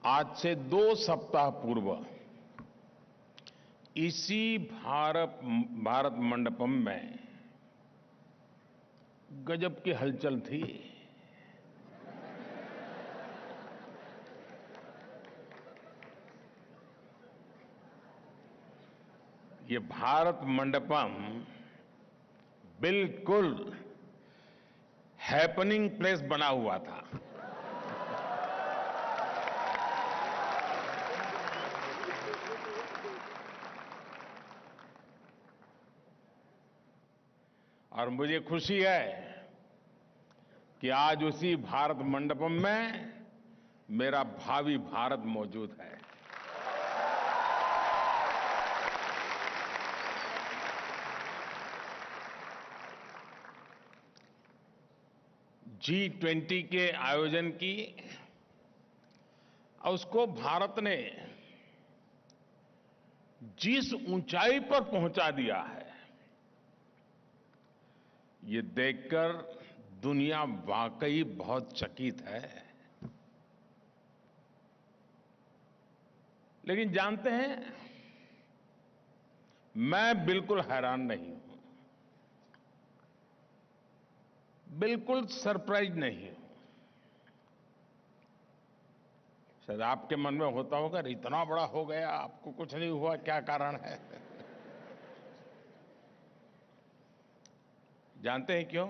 आज से 2 सप्ताह पूर्व इसी भारत मंडपम में गजब की हलचल थी। ये भारत मंडपम बिल्कुल हैपनिंग प्लेस बना हुआ था। और मुझे खुशी है कि आज उसी भारत मंडपम में मेरा भावी भारत मौजूद है। G20 के आयोजन की और उसको भारत ने जिस ऊंचाई पर पहुंचा दिया है, ये देखकर दुनिया वाकई बहुत चकित है। लेकिन जानते हैं, मैं बिल्कुल हैरान नहीं हूं, बिल्कुल सरप्राइज नहीं हूं। शायद आपके मन में होता होगा, इतना बड़ा हो गया, आपको कुछ नहीं हुआ, क्या कारण है? जानते हैं क्यों?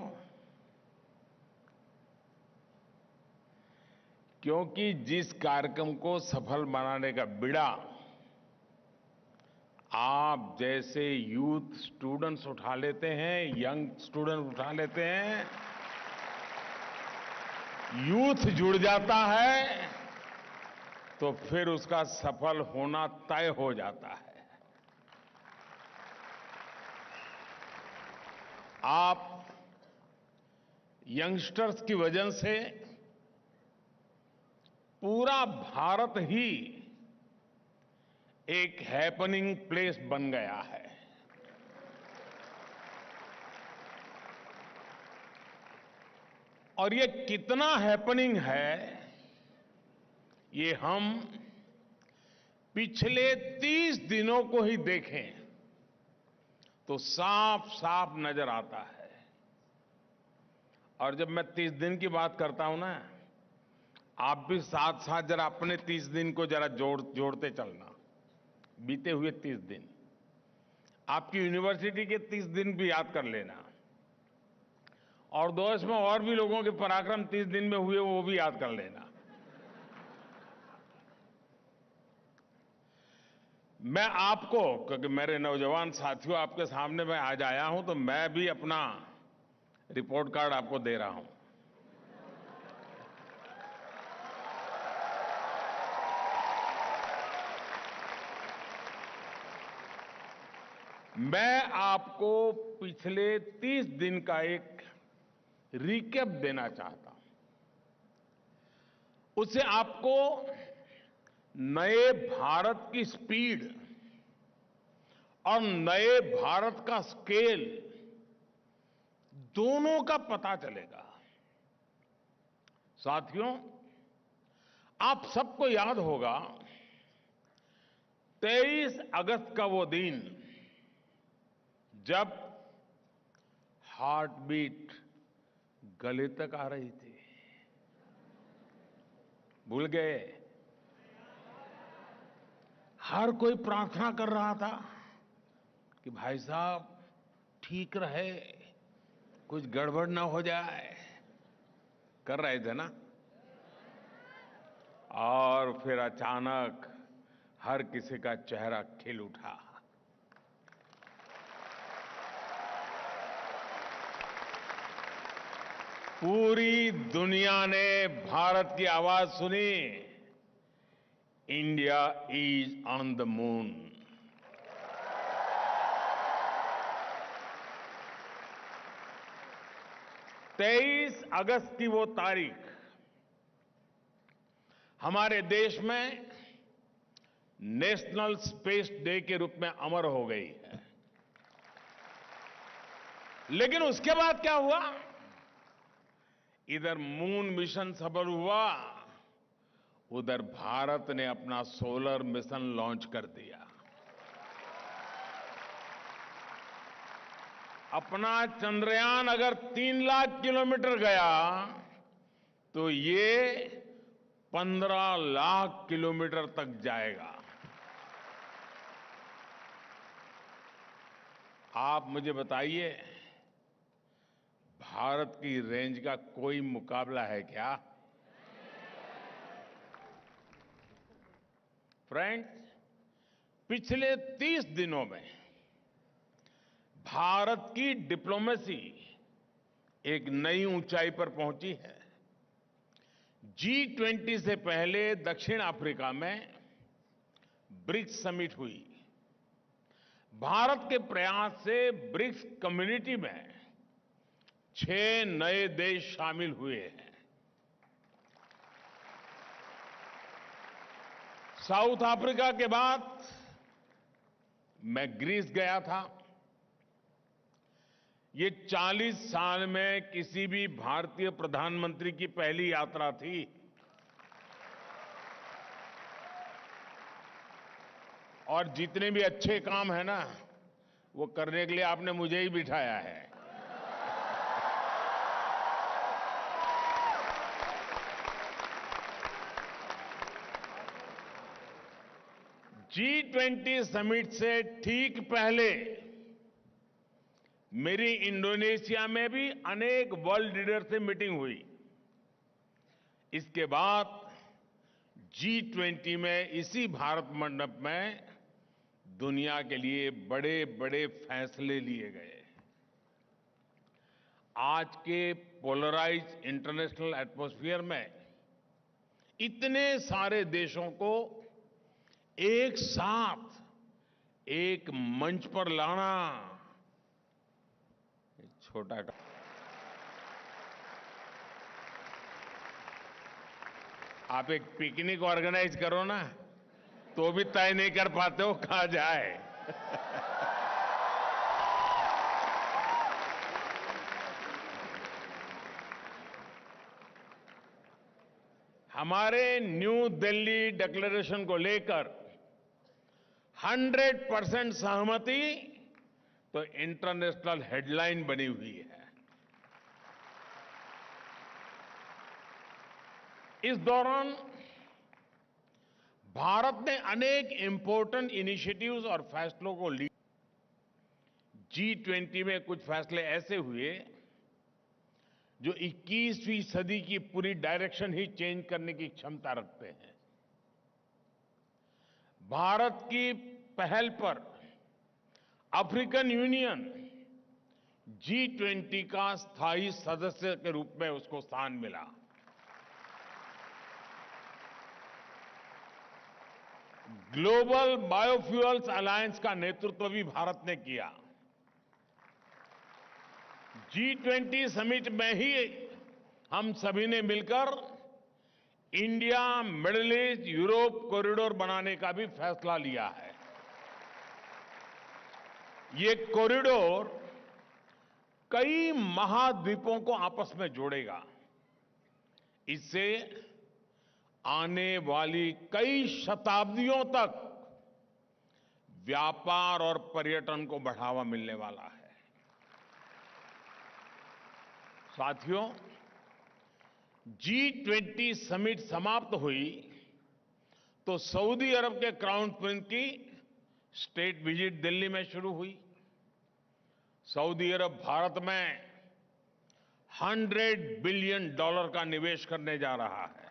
क्योंकि जिस कार्यक्रम को सफल बनाने का बीड़ा आप जैसे यूथ स्टूडेंट्स उठा लेते हैं, यंग स्टूडेंट उठा लेते हैं, यूथ जुड़ जाता है, तो फिर उसका सफल होना तय हो जाता है। आप यंगस्टर्स की वजह से पूरा भारत ही एक हैपनिंग प्लेस बन गया है। और ये कितना हैपनिंग है, ये हम पिछले 30 दिनों को ही देखें तो साफ साफ नजर आता है। और जब मैं 30 दिन की बात करता हूं ना, आप भी साथ साथ जरा अपने 30 दिन को जरा जोड़ते चलना। बीते हुए 30 दिन, आपकी यूनिवर्सिटी के 30 दिन भी याद कर लेना, और देश में और भी लोगों के पराक्रम 30 दिन में हुए, वो भी याद कर लेना। मैं आपको, क्योंकि मेरे नौजवान साथियों, आपके सामने मैं आज आया हूं, तो मैं भी अपना रिपोर्ट कार्ड आपको दे रहा हूं। मैं आपको पिछले 30 दिन का एक रिकैप देना चाहता हूं। उससे आपको नए भारत की स्पीड और नए भारत का स्केल दोनों का पता चलेगा। साथियों, आप सबको याद होगा 23 अगस्त का वो दिन जब हार्ट बीट गले तक आ रही थी। भूल गए? हर कोई प्रार्थना कर रहा था कि भाई साहब ठीक रहे, कुछ गड़बड़ ना हो जाए। कर रहे थे ना? और फिर अचानक हर किसी का चेहरा खिल उठा। पूरी दुनिया ने भारत की आवाज सुनी, India is on the moon. तेईस अगस्त की वो तारीख हमारे देश में नेशनल स्पेस डे के रूप में अमर हो गई है। लेकिन उसके बाद क्या हुआ? इधर मून मिशन सफल हुआ, उधर भारत ने अपना सोलर मिशन लॉन्च कर दिया। अपना चंद्रयान अगर 3 लाख किलोमीटर गया तो ये 15 लाख किलोमीटर तक जाएगा। आप मुझे बताइए, भारत की रेंज का कोई मुकाबला है क्या? फ्रेंड्स, पिछले 30 दिनों में भारत की डिप्लोमेसी एक नई ऊंचाई पर पहुंची है। G20 से पहले दक्षिण अफ्रीका में ब्रिक्स समिट हुई। भारत के प्रयास से ब्रिक्स कम्युनिटी में 6 नए देश शामिल हुए हैं। साउथ अफ्रीका के बाद मैं ग्रीस गया था। ये 40 साल में किसी भी भारतीय प्रधानमंत्री की पहली यात्रा थी। और जितने भी अच्छे काम है ना, वो करने के लिए आपने मुझे ही बिठाया है। G20 समिट से ठीक पहले मेरी इंडोनेशिया में भी अनेक वर्ल्ड लीडर से मीटिंग हुई। इसके बाद G20 में इसी भारत मंडप में दुनिया के लिए बड़े बड़े फैसले लिए गए। आज के पोलराइज्ड इंटरनेशनल एटमॉस्फेयर में इतने सारे देशों को एक साथ एक मंच पर लाना छोटा काम। आप एक पिकनिक ऑर्गेनाइज करो ना, तो भी तय नहीं कर पाते हो कहां जाए। हमारे न्यू दिल्ली डिक्लेरेशन को लेकर 100% सहमति तो इंटरनेशनल हेडलाइन बनी हुई है। इस दौरान भारत ने अनेक इंपॉर्टेंट इनिशिएटिव्स और फैसलों को लिया। G20 में कुछ फैसले ऐसे हुए जो 21वीं सदी की पूरी डायरेक्शन ही चेंज करने की क्षमता रखते हैं। भारत की पहल पर अफ्रीकन यूनियन G20 का स्थायी सदस्य के रूप में उसको स्थान मिला। ग्लोबल बायोफ्यूल्स अलायंस का नेतृत्व भी भारत ने किया। G20 समिट में ही हम सभी ने मिलकर India middle east Europe corridor बनाने का भी फैसला लिया है। ये कॉरिडोर कई महाद्वीपों को आपस में जोड़ेगा। इससे आने वाली कई शताब्दियों तक व्यापार और पर्यटन को बढ़ावा मिलने वाला है। साथियों, G20 समिट समाप्त हुई तो सऊदी अरब के क्राउन प्रिंस की स्टेट विजिट दिल्ली में शुरू हुई। सऊदी अरब भारत में $100 बिलियन का निवेश करने जा रहा है।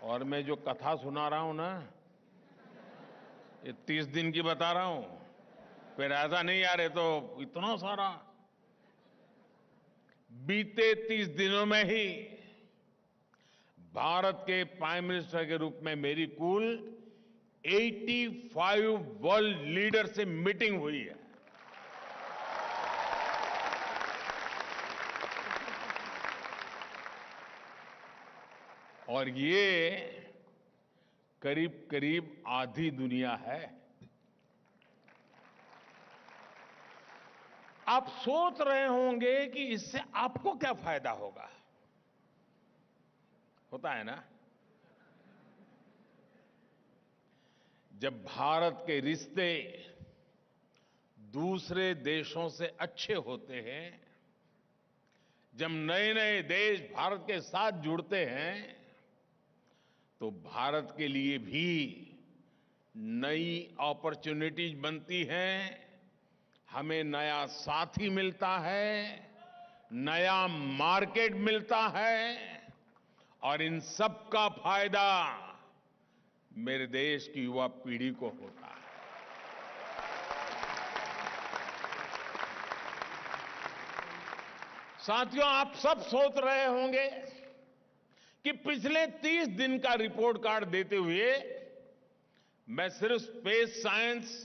और मैं जो कथा सुना रहा हूं ना, ये 30 दिन की बता रहा हूं। फिर ऐसा नहीं यार, ये तो इतना सारा। बीते 30 दिनों में ही भारत के प्राइम मिनिस्टर के रूप में मेरी कुल 85 वर्ल्ड लीडर से मीटिंग हुई है। और ये करीब करीब आधी दुनिया है। आप सोच रहे होंगे कि इससे आपको क्या फायदा होगा। होता है ना, जब भारत के रिश्ते दूसरे देशों से अच्छे होते हैं, जब नए नए देश भारत के साथ जुड़ते हैं, तो भारत के लिए भी नई अपॉर्चुनिटीज बनती हैं, हमें नया साथी मिलता है, नया मार्केट मिलता है, और इन सब का फायदा मेरे देश की युवा पीढ़ी को होता है। साथियों, आप सब सोच रहे होंगे कि पिछले 30 दिन का रिपोर्ट कार्ड देते हुए मैं सिर्फ स्पेस साइंस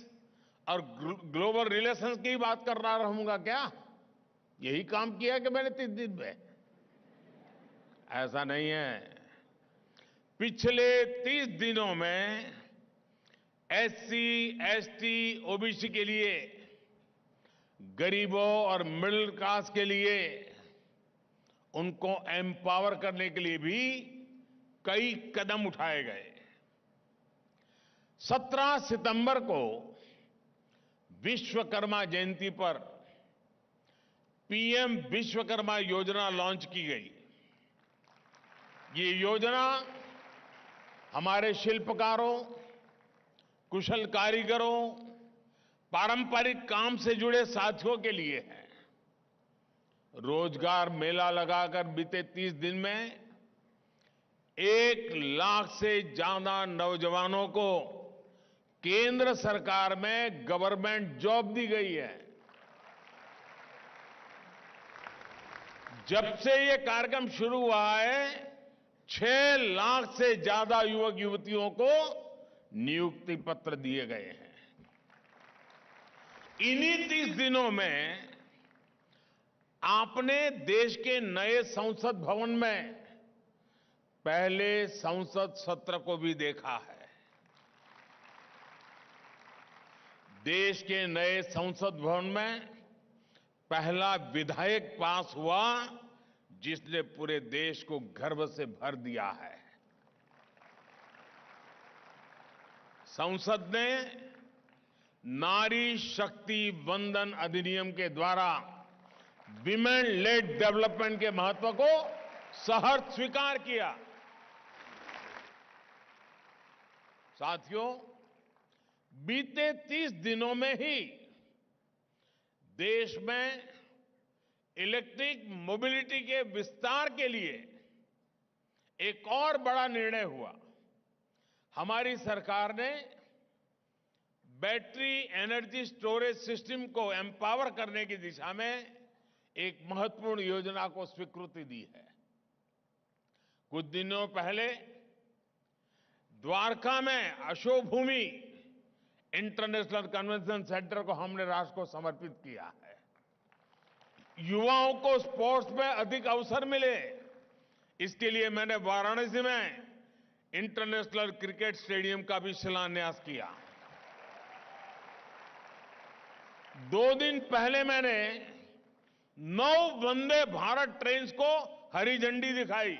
और ग्लोबल रिलेशंस की बात कर रहा रहूंगा क्या? यही काम किया कि मैंने 30 दिन में? ऐसा नहीं है। पिछले 30 दिनों में एससी, एसटी, ओबीसी के लिए, गरीबों और मिडिल क्लास के लिए, उनको एम्पावर करने के लिए भी कई कदम उठाए गए। 17 सितंबर को विश्वकर्मा जयंती पर पीएम विश्वकर्मा योजना लॉन्च की गई। ये योजना हमारे शिल्पकारों, कुशल कारीगरों, पारंपरिक काम से जुड़े साथियों के लिए है। रोजगार मेला लगाकर बीते 30 दिन में 1 लाख से ज्यादा नौजवानों को केंद्र सरकार में गवर्नमेंट जॉब दी गई है। जब से ये कार्यक्रम शुरू हुआ है, 6 लाख से ज्यादा युवक युवतियों को नियुक्ति पत्र दिए गए हैं। इन्हीं 30 दिनों में आपने देश के नए संसद भवन में पहले संसद सत्र को भी देखा है। देश के नए संसद भवन में पहला विधेयक पास हुआ, जिसने पूरे देश को गर्व से भर दिया है। संसद ने नारी शक्ति वंदन अधिनियम के द्वारा विमेन लेड डेवलपमेंट के महत्व को सहर्ष स्वीकार किया। साथियों, बीते 30 दिनों में ही देश में इलेक्ट्रिक मोबिलिटी के विस्तार के लिए एक और बड़ा निर्णय हुआ। हमारी सरकार ने बैटरी एनर्जी स्टोरेज सिस्टम को एम्पावर करने की दिशा में एक महत्वपूर्ण योजना को स्वीकृति दी है। कुछ दिनों पहले द्वारका में अशोक भूमि इंटरनेशनल कन्वेंशन सेंटर को हमने राष्ट्र को समर्पित किया है। युवाओं को स्पोर्ट्स में अधिक अवसर मिले, इसके लिए मैंने वाराणसी में इंटरनेशनल क्रिकेट स्टेडियम का भी शिलान्यास किया। 2 दिन पहले मैंने 9 वंदे भारत ट्रेन्स को हरी झंडी दिखाई।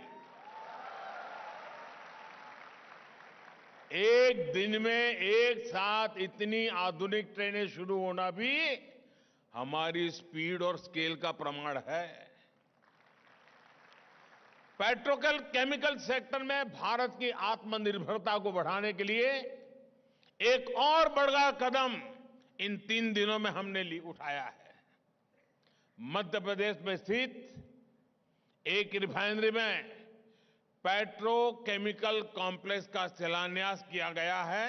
एक दिन में एक साथ इतनी आधुनिक ट्रेनें शुरू होना भी हमारी स्पीड और स्केल का प्रमाण है। पेट्रोकेमिकल सेक्टर में भारत की आत्मनिर्भरता को बढ़ाने के लिए एक और बड़ा कदम इन 3 दिनों में हमने उठाया है। मध्य प्रदेश में स्थित एक रिफाइनरी में पेट्रोकेमिकल कॉम्प्लेक्स का शिलान्यास किया गया है।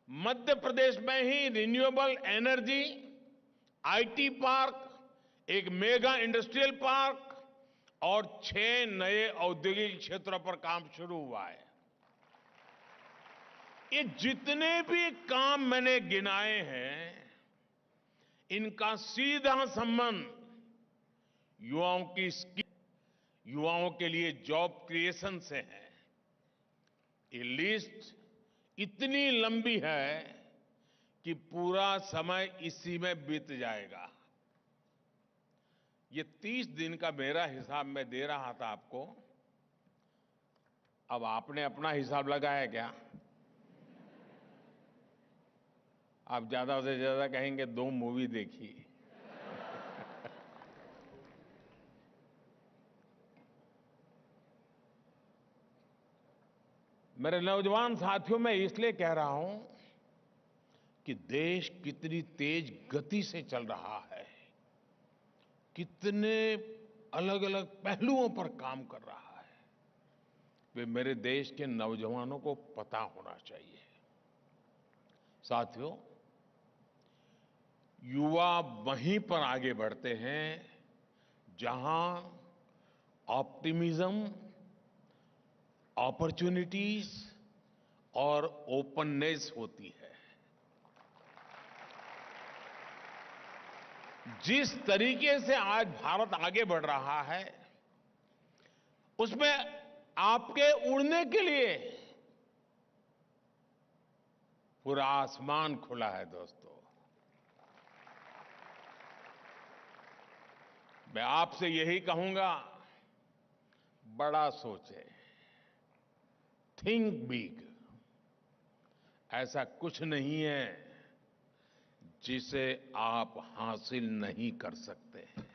मध्य प्रदेश में ही रिन्यूएबल एनर्जी, आईटी पार्क, एक मेगा इंडस्ट्रियल पार्क और 6 नए औद्योगिक क्षेत्रों पर काम शुरू हुआ है। ये जितने भी काम मैंने गिनाए हैं, इनका सीधा संबंध युवाओं की स्किल, युवाओं के लिए जॉब क्रिएशन से है। ये लिस्ट इतनी लंबी है कि पूरा समय इसी में बीत जाएगा। ये 30 दिन का मेरा हिसाब मैं दे रहा था आपको। अब आपने अपना हिसाब लगाया क्या? आप ज्यादा से ज्यादा कहेंगे 2 मूवी देखी। मेरे नौजवान साथियों, मैं इसलिए कह रहा हूं कि देश कितनी तेज गति से चल रहा है, कितने अलग अलग पहलुओं पर काम कर रहा है, वे मेरे देश के नौजवानों को पता होना चाहिए। साथियों, युवा वहीं पर आगे बढ़ते हैं जहां ऑप्टिमिज्म, अपॉर्चुनिटीज और ओपननेस होती है। जिस तरीके से आज भारत आगे बढ़ रहा है, उसमें आपके उड़ने के लिए पूरा आसमान खुला है दोस्तों। मैं आपसे यही कहूंगा, बड़ा सोचें, थिंक बिग। ऐसा कुछ नहीं है जिसे आप हासिल नहीं कर सकते हैं।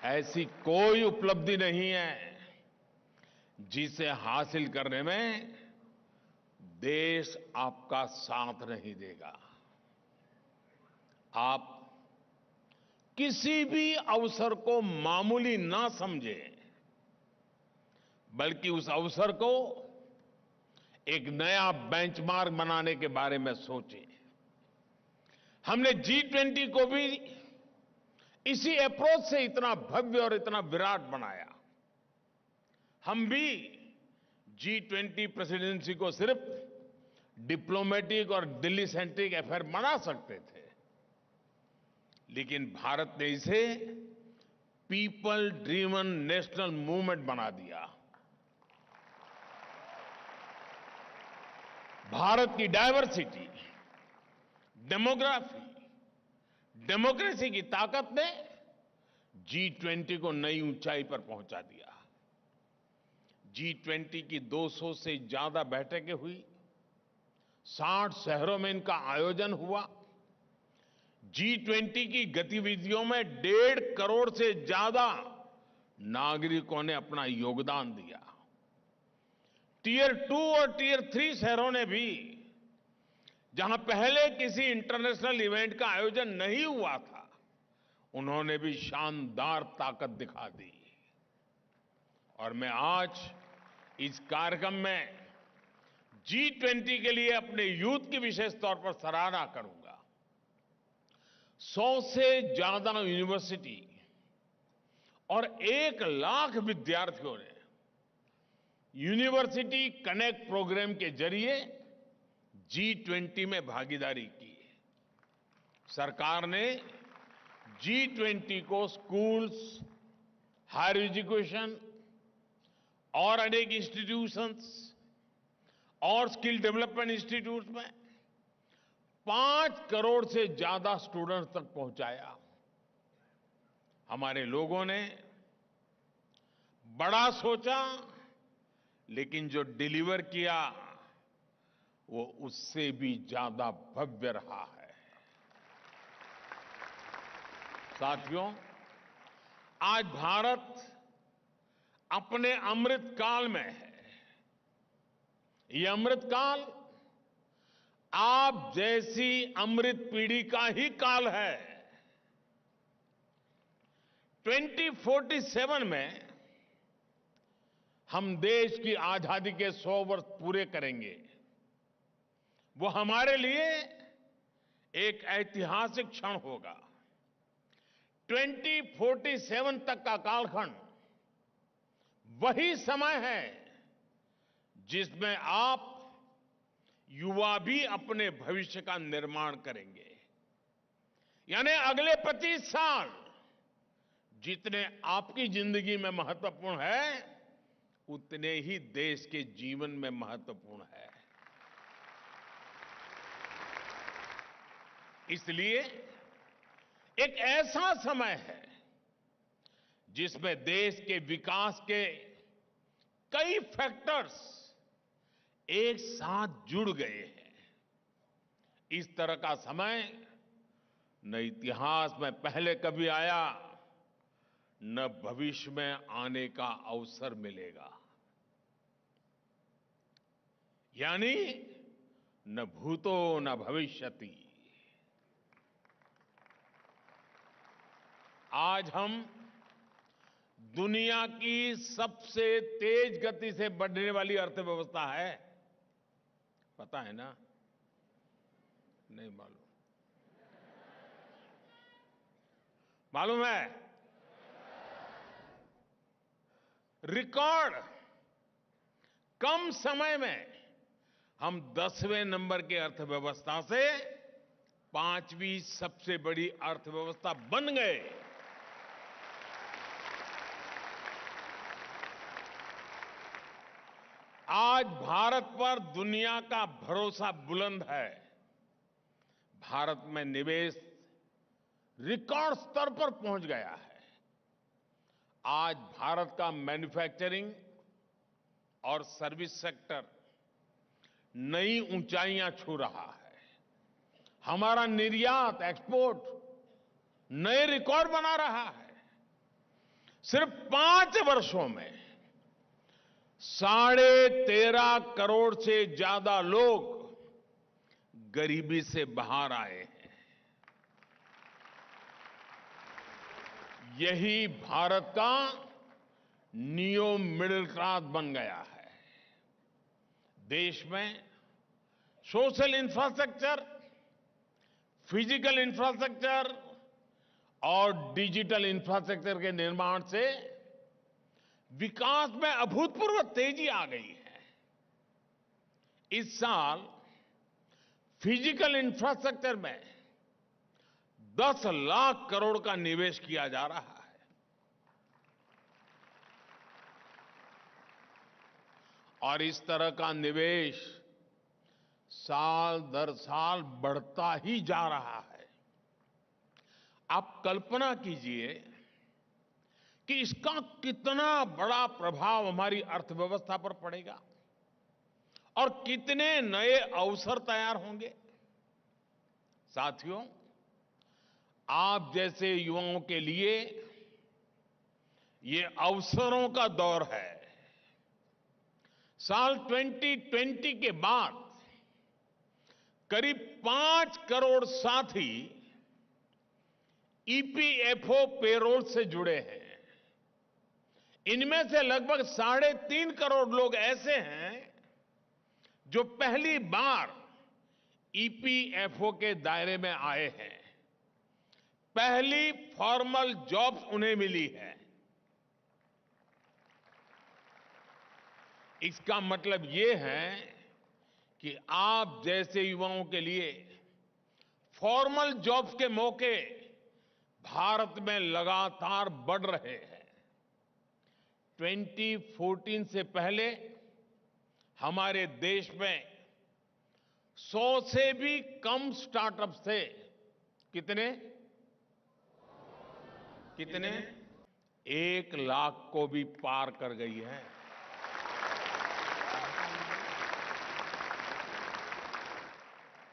ऐसी कोई उपलब्धि नहीं है जिसे हासिल करने में देश आपका साथ नहीं देगा। आप किसी भी अवसर को मामूली ना समझें, बल्कि उस अवसर को एक नया बेंचमार्क बनाने के बारे में सोचें। हमने G20 को भी इसी अप्रोच से इतना भव्य और इतना विराट बनाया। हम भी G20 प्रेसिडेंसी को सिर्फ डिप्लोमेटिक और दिल्ली सेंट्रिक अफेयर बना सकते थे, लेकिन भारत ने इसे पीपल ड्रिवन नेशनल मूवमेंट बना दिया। भारत की डायवर्सिटी, डेमोग्राफी, डेमोक्रेसी की ताकत ने G20 को नई ऊंचाई पर पहुंचा दिया। G20 की 200 से ज्यादा बैठकें हुई, 60 शहरों में इनका आयोजन हुआ। G20 की गतिविधियों में 1.5 करोड़ से ज्यादा नागरिकों ने अपना योगदान दिया। टियर 2 और टियर 3 शहरों ने भी, जहां पहले किसी इंटरनेशनल इवेंट का आयोजन नहीं हुआ था, उन्होंने भी शानदार ताकत दिखा दी। और मैं आज इस कार्यक्रम में G20 के लिए अपने यूथ की विशेष तौर पर सराहना करूंगा। 100 से ज्यादा यूनिवर्सिटी और 1 लाख विद्यार्थियों ने यूनिवर्सिटी कनेक्ट प्रोग्राम के जरिए G20 में भागीदारी की। सरकार ने G20 को स्कूल्स, हायर एजुकेशन और अनेक इंस्टीट्यूशंस और स्किल डेवलपमेंट इंस्टीट्यूट में 5 करोड़ से ज्यादा स्टूडेंट्स तक पहुंचाया। हमारे लोगों ने बड़ा सोचा, लेकिन जो डिलीवर किया वो उससे भी ज्यादा भव्य रहा है। साथियों, आज भारत अपने अमृत काल में है। ये अमृत काल आप जैसी अमृत पीढ़ी का ही काल है। 2047 में हम देश की आजादी के 100 वर्ष पूरे करेंगे। वो हमारे लिए एक ऐतिहासिक क्षण होगा। 2047 तक का कालखंड वही समय है जिसमें आप युवा भी अपने भविष्य का निर्माण करेंगे। यानी अगले 25 साल जितने आपकी जिंदगी में महत्वपूर्ण है, उतने ही देश के जीवन में महत्वपूर्ण है। इसलिए एक ऐसा समय है जिसमें देश के विकास के कई फैक्टर्स एक साथ जुड़ गए हैं। इस तरह का समय न इतिहास में पहले कभी आया, न भविष्य में आने का अवसर मिलेगा। यानी न भूतो न भविष्यति। आज हम दुनिया की सबसे तेज गति से बढ़ने वाली अर्थव्यवस्था है। पता है ना? नहीं मालूम? मालूम है? रिकॉर्ड कम समय में हम 10वें नंबर की अर्थव्यवस्था से 5वीं सबसे बड़ी अर्थव्यवस्था बन गए। आज भारत पर दुनिया का भरोसा बुलंद है। भारत में निवेश रिकॉर्ड स्तर पर पहुंच गया है। आज भारत का मैन्युफैक्चरिंग और सर्विस सेक्टर नई ऊंचाइयां छू रहा है। हमारा निर्यात, एक्सपोर्ट नए रिकॉर्ड बना रहा है। सिर्फ 5 वर्षों में 13.5 करोड़ से ज्यादा लोग गरीबी से बाहर आए हैं। यही भारत का नियो मिडिल क्लास बन गया है। देश में सोशल इंफ्रास्ट्रक्चर, फिजिकल इंफ्रास्ट्रक्चर और डिजिटल इंफ्रास्ट्रक्चर के निर्माण से विकास में अभूतपूर्व तेजी आ गई है। इस साल फिजिकल इंफ्रास्ट्रक्चर में 10 लाख करोड़ का निवेश किया जा रहा है। और इस तरह का निवेश साल दर साल बढ़ता ही जा रहा है। आप कल्पना कीजिए कि इसका कितना बड़ा प्रभाव हमारी अर्थव्यवस्था पर पड़ेगा और कितने नए अवसर तैयार होंगे। साथियों, आप जैसे युवाओं के लिए ये अवसरों का दौर है। साल 2020 के बाद करीब 5 करोड़ साथी ईपीएफओ पेरोल से जुड़े हैं। इनमें से लगभग 3.5 करोड़ लोग ऐसे हैं जो पहली बार ईपीएफओ के दायरे में आए हैं। पहली फॉर्मल जॉब्स उन्हें मिली है। इसका मतलब ये है कि आप जैसे युवाओं के लिए फॉर्मल जॉब्स के मौके भारत में लगातार बढ़ रहे हैं। 2014 से पहले हमारे देश में 100 से भी कम स्टार्टअप्स थे। कितने? 1 लाख को भी पार कर गई है।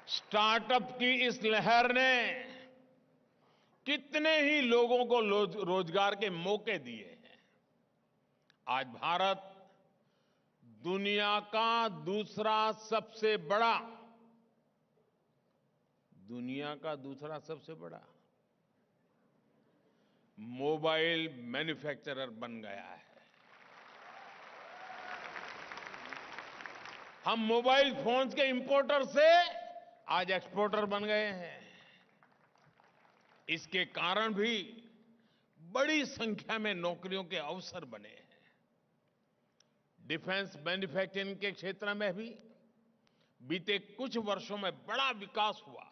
स्टार्टअप की इस लहर ने कितने ही लोगों को रोजगार के मौके दिए हैं। आज भारत दुनिया का दूसरा सबसे बड़ा मोबाइल मैन्युफैक्चरर बन गया है। हम मोबाइल फोन्स के इंपोर्टर से आज एक्सपोर्टर बन गए हैं। इसके कारण भी बड़ी संख्या में नौकरियों के अवसर बने हैं। डिफेंस मैन्युफैक्चरिंग के क्षेत्र में भी बीते कुछ वर्षों में बड़ा विकास हुआ है।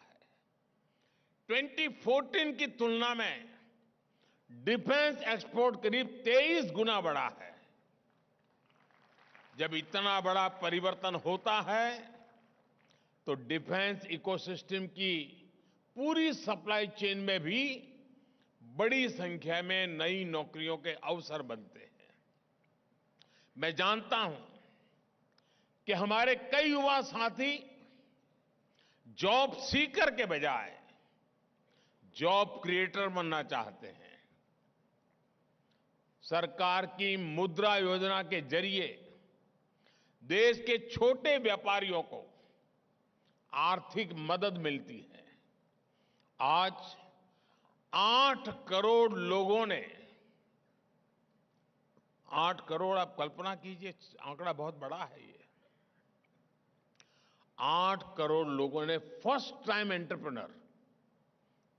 2014 की तुलना में डिफेंस एक्सपोर्ट करीब 23 गुना बढ़ा है। जब इतना बड़ा परिवर्तन होता है तो डिफेंस इकोसिस्टम की पूरी सप्लाई चेन में भी बड़ी संख्या में नई नौकरियों के अवसर बनते हैं। मैं जानता हूं कि हमारे कई युवा साथी जॉब सीकर के बजाय जॉब क्रिएटर बनना चाहते हैं। सरकार की मुद्रा योजना के जरिए देश के छोटे व्यापारियों को आर्थिक मदद मिलती है। आज 8 करोड़ लोगों ने 8 करोड़, आप कल्पना कीजिए, आंकड़ा बहुत बड़ा है ये। 8 करोड़ लोगों ने फर्स्ट टाइम एंटरप्रेन्योर,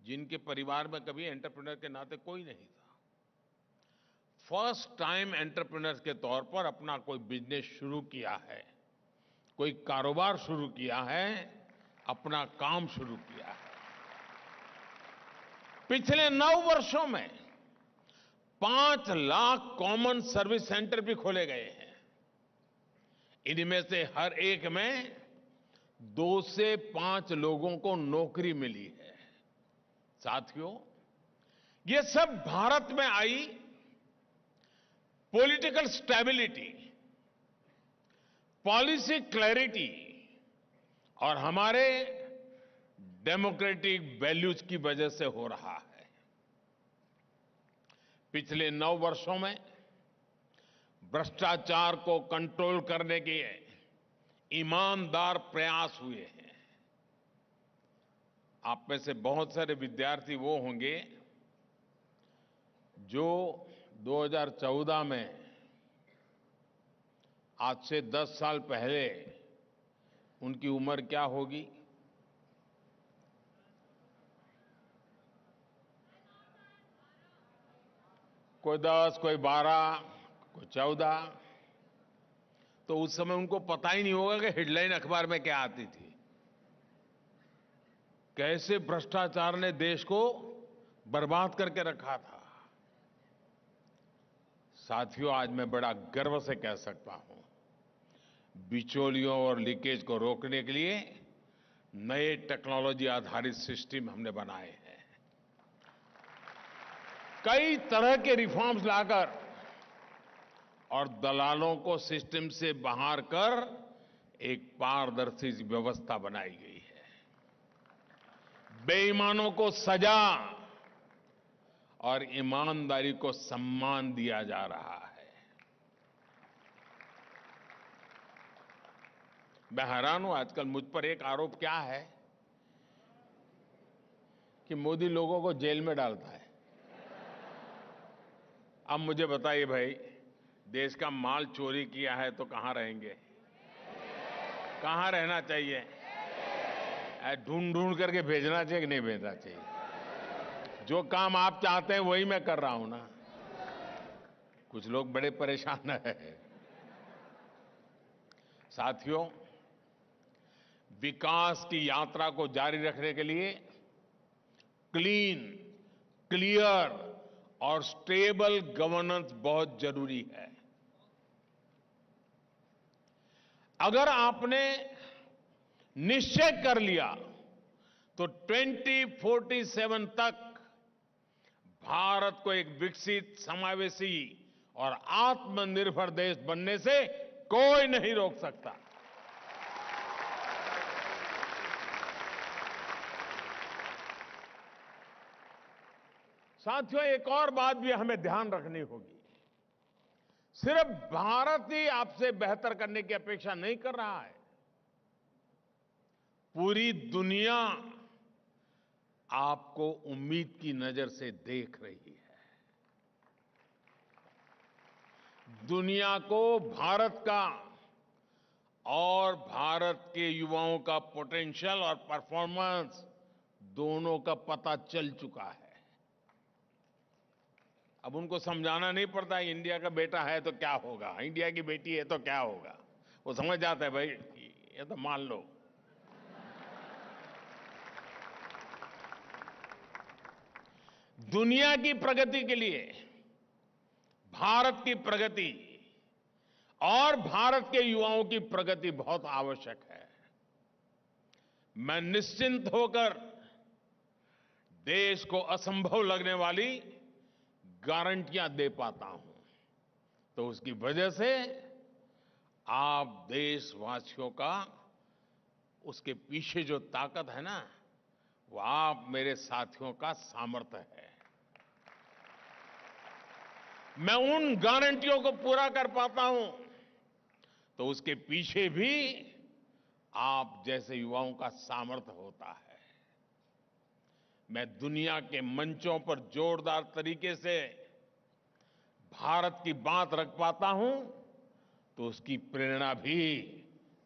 जिनके परिवार में कभी एंटरप्रेन्योर के नाते कोई नहीं था, फर्स्ट टाइम एंटरप्रेन्योर के तौर पर अपना कोई बिजनेस शुरू किया है, कोई कारोबार शुरू किया है, अपना काम शुरू किया है। पिछले 9 वर्षों में 5 लाख कॉमन सर्विस सेंटर भी खोले गए हैं। इनमें से हर एक में 2 से 5 लोगों को नौकरी मिली है। साथियों, ये सब भारत में आई पॉलिटिकल स्टेबिलिटी, पॉलिसी क्लैरिटी और हमारे डेमोक्रेटिक वैल्यूज की वजह से हो रहा है। पिछले 9 वर्षों में भ्रष्टाचार को कंट्रोल करने के ईमानदार प्रयास हुए हैं। आप में से बहुत सारे विद्यार्थी वो होंगे जो 2014 में, आज से 10 साल पहले, उनकी उम्र क्या होगी? कोई 10, कोई 12, कोई 14। तो उस समय उनको पता ही नहीं होगा कि हेडलाइन अखबार में क्या आती थी, कैसे भ्रष्टाचार ने देश को बर्बाद करके रखा था। साथियों, आज मैं बड़ा गर्व से कह सकता हूं, बिचौलियों और लीकेज को रोकने के लिए नए टेक्नोलॉजी आधारित सिस्टम हमने बनाए हैं। कई तरह के रिफॉर्म्स लाकर और दलालों को सिस्टम से बाहर कर एक पारदर्शी व्यवस्था बनाई गई है। बेईमानों को सजा और ईमानदारी को सम्मान दिया जा रहा है। मैं हैरान हूं, आजकल मुझ पर एक आरोप क्या है कि मोदी लोगों को जेल में डालता है। अब मुझे बताइए भाई, देश का माल चोरी किया है तो कहां रहेंगे? कहां रहना चाहिए? ढूंढ ढूंढ करके भेजना चाहिए कि नहीं भेजना चाहिए? जो काम आप चाहते हैं वही मैं कर रहा हूं ना। कुछ लोग बड़े परेशान हैं। साथियों, विकास की यात्रा को जारी रखने के लिए क्लीन, क्लियर और स्टेबल गवर्नेंस बहुत जरूरी है। अगर आपने निश्चय कर लिया तो 2047 तक भारत को एक विकसित, समावेशी और आत्मनिर्भर देश बनने से कोई नहीं रोक सकता। साथियों, एक और बात भी हमें ध्यान रखनी होगी। सिर्फ भारत ही आपसे बेहतर करने की अपेक्षा नहीं कर रहा है, पूरी दुनिया आपको उम्मीद की नजर से देख रही है। दुनिया को भारत का और भारत के युवाओं का पोटेंशियल और परफॉर्मेंस दोनों का पता चल चुका है। अब उनको समझाना नहीं पड़ता, इंडिया का बेटा है तो क्या होगा, इंडिया की बेटी है तो क्या होगा। वो समझ जाता है, भाई ये तो मान लो। दुनिया की प्रगति के लिए भारत की प्रगति और भारत के युवाओं की प्रगति बहुत आवश्यक है। मैं निश्चिंत होकर देश को असंभव लगने वाली गारंटियां दे पाता हूं। तो उसकी वजह से आप देशवासियों का उसके पीछे जो ताकत है ना, वो आप मेरे साथियों का सामर्थ्य है। मैं उन गारंटियों को पूरा कर पाता हूं तो उसके पीछे भी आप जैसे युवाओं का सामर्थ्य होता है। मैं दुनिया के मंचों पर जोरदार तरीके से भारत की बात रख पाता हूं तो उसकी प्रेरणा भी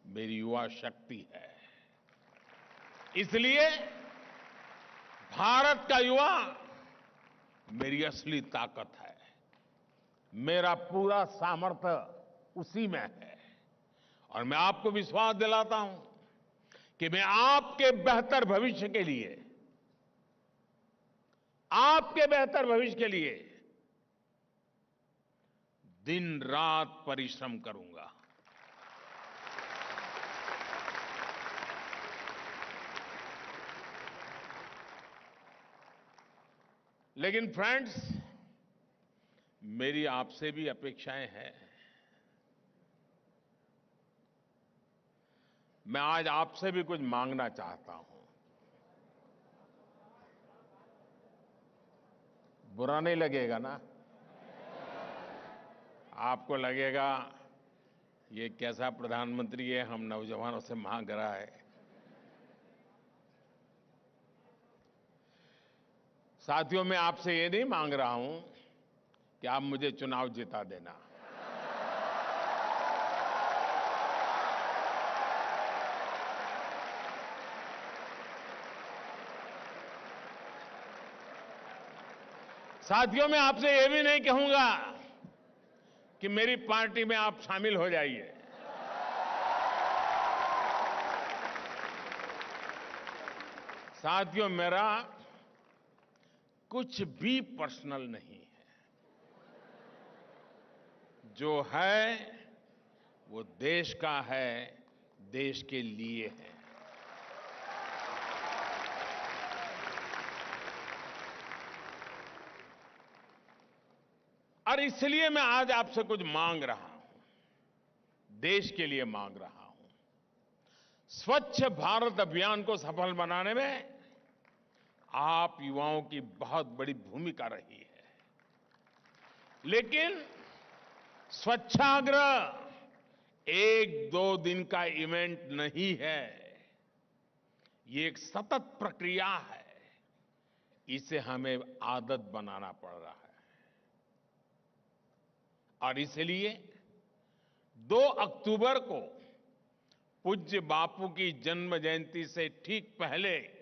मेरी युवा शक्ति है। इसलिए भारत का युवा मेरी असली ताकत है। मेरा पूरा सामर्थ्य उसी में है। और मैं आपको विश्वास दिलाता हूं कि मैं आपके बेहतर भविष्य के लिए, आपके बेहतर भविष्य के लिए दिन रात परिश्रम करूंगा। लेकिन फ्रेंड्स, मेरी आपसे भी अपेक्षाएं हैं। मैं आज आपसे भी कुछ मांगना चाहता हूं। बुरा नहीं लगेगा ना? आपको लगेगा ये कैसा प्रधानमंत्री है, हम नौजवानों से मांग रहा है। साथियों, मैं आपसे ये नहीं मांग रहा हूं कि आप मुझे चुनाव जिता देना। साथियों, मैं आपसे ये भी नहीं कहूंगा कि मेरी पार्टी में आप शामिल हो जाइए। साथियों, मेरा कुछ भी पर्सनल नहीं है। जो है वो देश का है, देश के लिए है। और इसलिए मैं आज आपसे कुछ मांग रहा हूं, देश के लिए मांग रहा हूं। स्वच्छ भारत अभियान को सफल बनाने में आप युवाओं की बहुत बड़ी भूमिका रही है। लेकिन स्वच्छाग्रह एक दो दिन का इवेंट नहीं है। ये एक सतत प्रक्रिया है। इसे हमें आदत बनाना पड़ रहा है। और इसलिए 2 अक्टूबर को पूज्य बापू की जन्म जयंती से ठीक पहले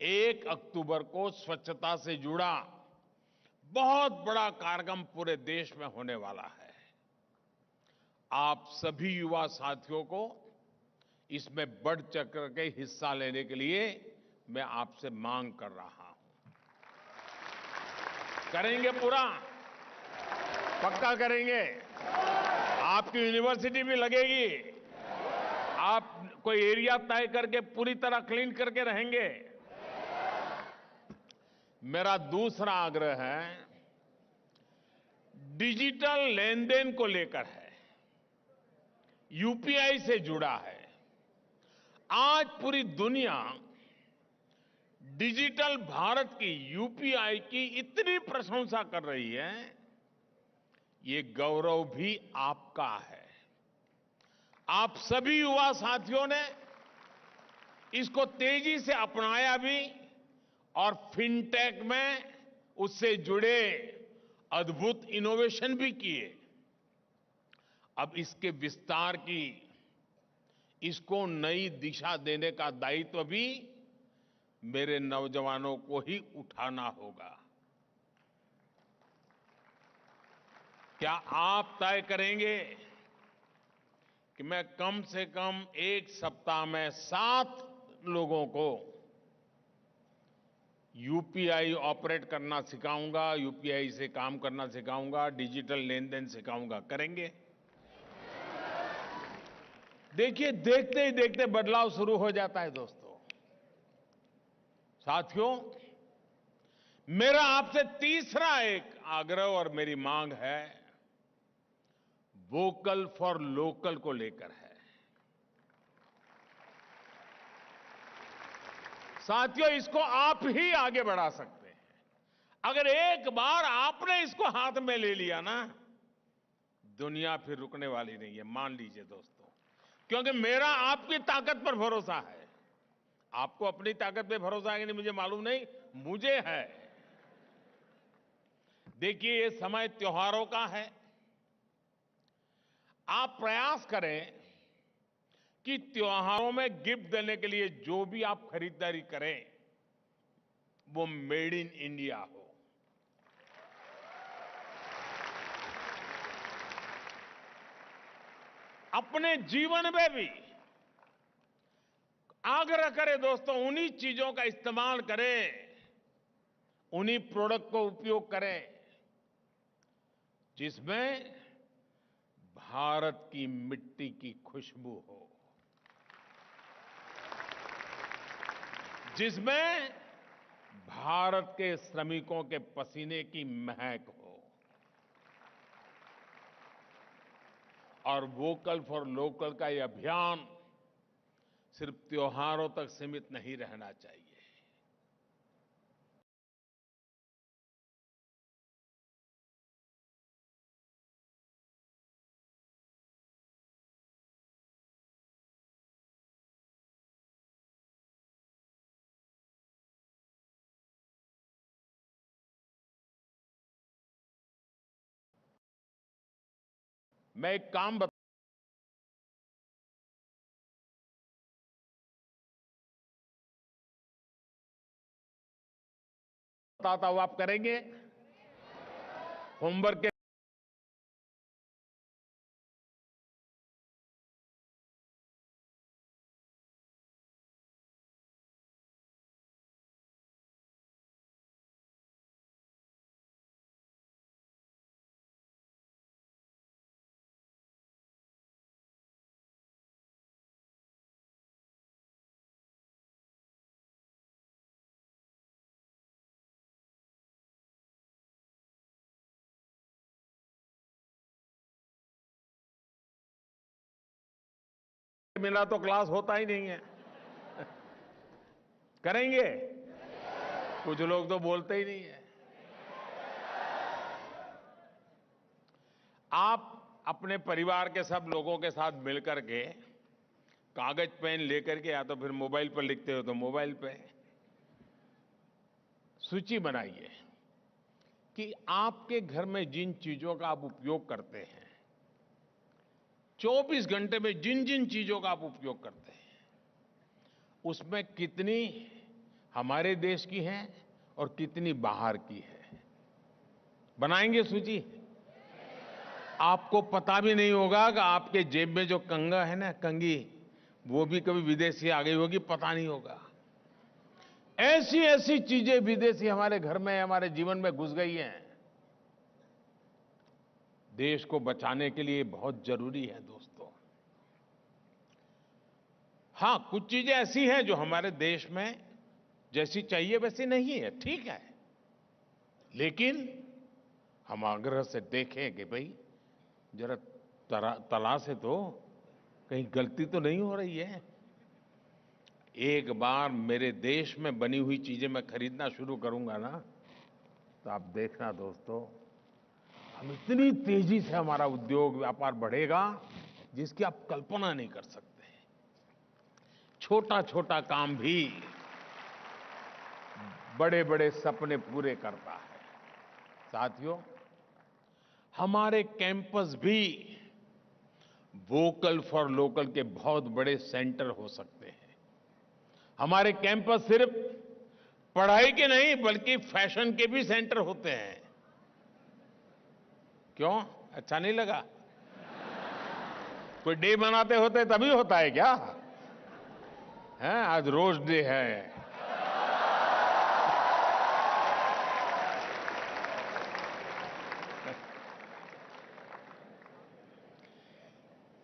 1 अक्टूबर को स्वच्छता से जुड़ा बहुत बड़ा कार्यक्रम पूरे देश में होने वाला है। आप सभी युवा साथियों को इसमें बढ़ चढ़ के हिस्सा लेने के लिए मैं आपसे मांग कर रहा हूं। करेंगे पूरा? पक्का करेंगे? आपकी यूनिवर्सिटी भी लगेगी। आप कोई एरिया तय करके पूरी तरह क्लीन करके रहेंगे। मेरा दूसरा आग्रह है, डिजिटल लेन-देन को लेकर है, यूपीआई से जुड़ा है। आज पूरी दुनिया डिजिटल भारत की, यूपीआई की इतनी प्रशंसा कर रही है। ये गौरव भी आपका है। आप सभी युवा साथियों ने इसको तेजी से अपनाया भी और फिनटेक में उससे जुड़े अद्भुत इनोवेशन भी किए। अब इसके विस्तार की, इसको नई दिशा देने का दायित्व भी मेरे नौजवानों को ही उठाना होगा। क्या आप तय करेंगे कि मैं कम से कम 1 सप्ताह में 7 लोगों को यूपीआई ऑपरेट करना सिखाऊंगा, यूपीआई से काम करना सिखाऊंगा, डिजिटल लेन-देन सिखाऊंगा? करेंगे? देखिए, देखते ही देखते बदलाव शुरू हो जाता है दोस्तों। साथियों, मेरा आपसे तीसरा एक आग्रह और मेरी मांग है, वोकल फॉर लोकल को लेकर है। साथियों, इसको आप ही आगे बढ़ा सकते हैं। अगर एक बार आपने इसको हाथ में ले लिया ना, दुनिया फिर रुकने वाली नहीं है, मान लीजिए दोस्तों। क्योंकि मेरा आपकी ताकत पर भरोसा है। आपको अपनी ताकत पे भरोसा है कि नहीं मुझे मालूम नहीं, मुझे है। देखिए, ये समय त्योहारों का है। आप प्रयास करें कि त्योहारों में गिफ्ट देने के लिए जो भी आप खरीदारी करें, वो मेड इन इंडिया हो। अपने जीवन में भी आग्रह करें दोस्तों, उन्हीं चीजों का इस्तेमाल करें, उन्हीं प्रोडक्ट को उपयोग करें जिसमें भारत की मिट्टी की खुशबू हो, जिसमें भारत के श्रमिकों के पसीने की महक हो। और वोकल फॉर लोकल का ये अभियान सिर्फ त्योहारों तक सीमित नहीं रहना चाहिए। मैं एक काम बताता हूं, आप करेंगे होमवर्क के। मिला तो क्लास होता ही नहीं है। करेंगे? कुछ लोग तो बोलते ही नहीं है। आप अपने परिवार के सब लोगों के साथ मिलकर के कागज पेन लेकर के, या तो फिर मोबाइल पर लिखते हो तो मोबाइल पे सूची बनाइए कि आपके घर में जिन चीजों का आप उपयोग करते हैं, 24 घंटे में जिन जिन चीजों का आप उपयोग करते हैं, उसमें कितनी हमारे देश की हैं और कितनी बाहर की है। बनाएंगे सूची? आपको पता भी नहीं होगा कि आपके जेब में जो कंगा है ना, कंगी, वो भी कभी विदेशी आ गई होगी, पता नहीं होगा। ऐसी ऐसी चीजें विदेशी हमारे घर में, हमारे जीवन में घुस गई हैं। देश को बचाने के लिए बहुत जरूरी है दोस्तों। हां, कुछ चीजें ऐसी हैं जो हमारे देश में जैसी चाहिए वैसी नहीं है, ठीक है। लेकिन हम आग्रह से देखें कि भाई जरा तलाशे तो, कहीं गलती तो नहीं हो रही है। एक बार मेरे देश में बनी हुई चीजें मैं खरीदना शुरू करूंगा ना, तो आप देखना दोस्तों, हम इतनी तेजी से हमारा उद्योग व्यापार बढ़ेगा जिसकी आप कल्पना नहीं कर सकते। छोटा छोटा काम भी बड़े बड़े सपने पूरे करता है। साथियों, हमारे कैंपस भी वोकल फॉर लोकल के बहुत बड़े सेंटर हो सकते हैं। हमारे कैंपस सिर्फ पढ़ाई के नहीं बल्कि फैशन के भी सेंटर होते हैं। क्यों? अच्छा नहीं लगा? कोई डे मनाते होते तभी होता है क्या? हैं? आज रोज डे है।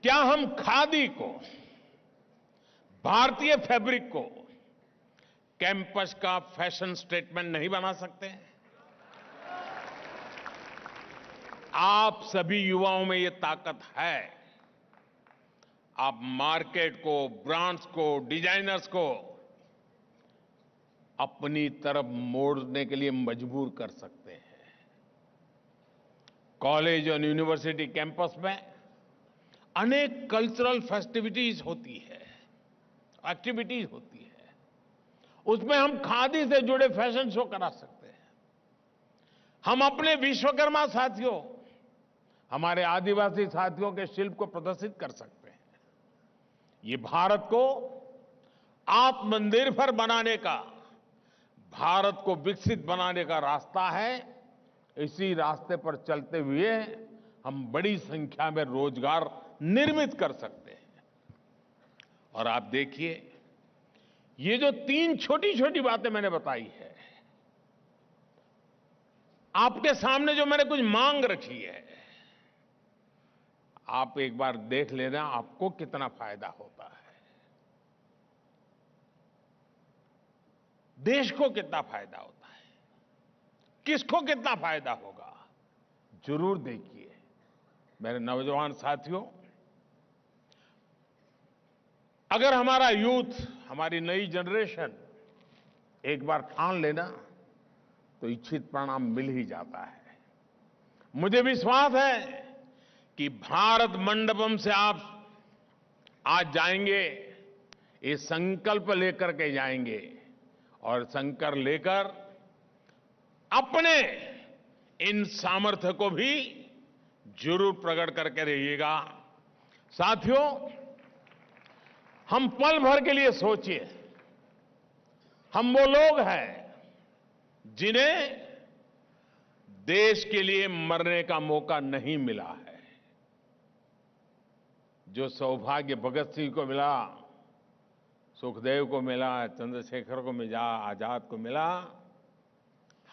क्या हम खादी को, भारतीय फैब्रिक को कैंपस का फैशन स्टेटमेंट नहीं बना सकते हैं? आप सभी युवाओं में ये ताकत है। आप मार्केट को, ब्रांड्स को, डिजाइनर्स को अपनी तरफ मोड़ने के लिए मजबूर कर सकते हैं। कॉलेज और यूनिवर्सिटी कैंपस में अनेक कल्चरल फेस्टिविटीज होती है, एक्टिविटीज होती है। उसमें हम खादी से जुड़े फैशन शो करा सकते हैं। हम अपने विश्वकर्मा साथियों, हमारे आदिवासी साथियों के शिल्प को प्रदर्शित कर सकते हैं। ये भारत को आत्मनिर्भर बनाने का, भारत को विकसित बनाने का रास्ता है। इसी रास्ते पर चलते हुए हम बड़ी संख्या में रोजगार निर्मित कर सकते हैं। और आप देखिए, ये जो 3 छोटी-छोटी बातें मैंने बताई है, आपके सामने जो मैंने कुछ मांग रखी है, आप एक बार देख लेना आपको कितना फायदा होता है, देश को कितना फायदा होता है, किसको कितना फायदा होगा। जरूर देखिए मेरे नौजवान साथियों, अगर हमारा यूथ, हमारी नई जनरेशन एक बार ठान लेना तो इच्छित परिणाम मिल ही जाता है। मुझे विश्वास है कि भारत मंडपम से आप आज जाएंगे, ये संकल्प लेकर के जाएंगे और संकल्प लेकर अपने इन सामर्थ्य को भी जरूर प्रकट करके रहिएगा। साथियों, हम पल भर के लिए सोचिए, हम वो लोग हैं जिन्हें देश के लिए मरने का मौका नहीं मिला है। जो सौभाग्य भगत सिंह को मिला, सुखदेव को मिला, चंद्रशेखर को मिला, आजाद को मिला,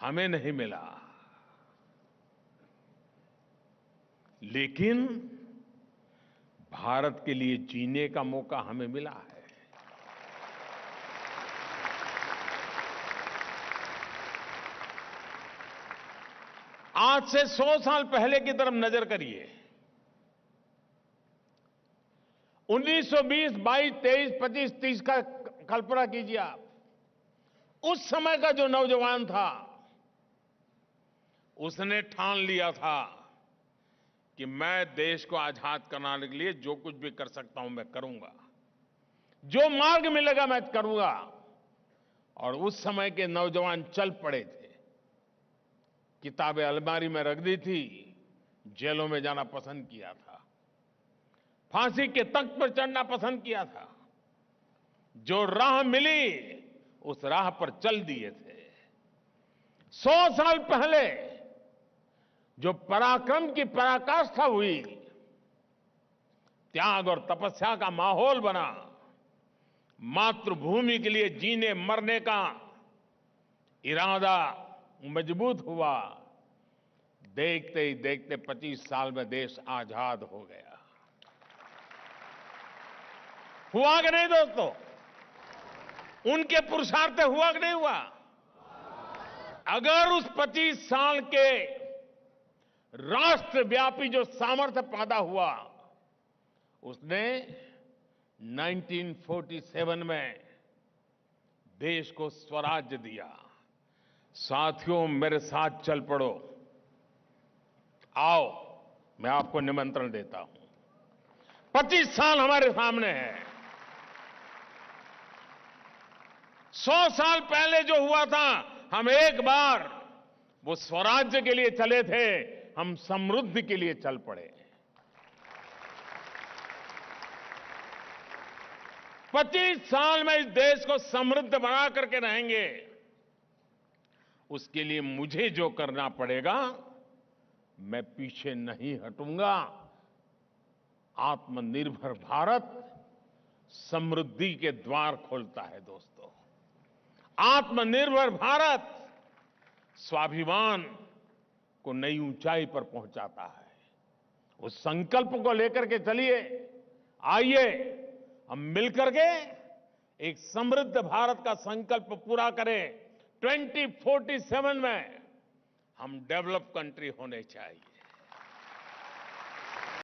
हमें नहीं मिला। लेकिन भारत के लिए जीने का मौका हमें मिला है। आज से 100 साल पहले की तरफ नजर करिए। 1920, 22, 23, 25, 30 का कल्पना कीजिए आप। उस समय का जो नौजवान था, उसने ठान लिया था कि मैं देश को आजाद कराने के लिए जो कुछ भी कर सकता हूं मैं करूंगा, जो मार्ग मिलेगा मैं करूंगा। और उस समय के नौजवान चल पड़े थे, किताबें अलमारी में रख दी थी, जेलों में जाना पसंद किया था, फांसी के तख्त पर चढ़ना पसंद किया था, जो राह मिली उस राह पर चल दिए थे। 100 साल पहले जो पराक्रम की पराकाष्ठा हुई, त्याग और तपस्या का माहौल बना, मातृभूमि के लिए जीने मरने का इरादा मजबूत हुआ, देखते ही देखते 25 साल में देश आजाद हो गया। हुआ कि नहीं दोस्तों? उनके पुरुषार्थ से हुआ कि नहीं हुआ? अगर उस 25 साल के राष्ट्रव्यापी जो सामर्थ्य पैदा हुआ, उसने 1947 में देश को स्वराज्य दिया। साथियों, मेरे साथ चल पड़ो, आओ, मैं आपको निमंत्रण देता हूं। 25 साल हमारे सामने हैं। 100 साल पहले जो हुआ था, हम एक बार वो स्वराज्य के लिए चले थे, हम समृद्धि के लिए चल पड़े। 25 साल में इस देश को समृद्ध बना करके रहेंगे। उसके लिए मुझे जो करना पड़ेगा, मैं पीछे नहीं हटूंगा। आत्मनिर्भर भारत समृद्धि के द्वार खोलता है दोस्तों। आत्मनिर्भर भारत स्वाभिमान को नई ऊंचाई पर पहुंचाता है। उस संकल्प को लेकर के चलिए, आइए हम मिलकर के एक समृद्ध भारत का संकल्प पूरा करें। 2047 में हम डेवलप कंट्री होने चाहिए।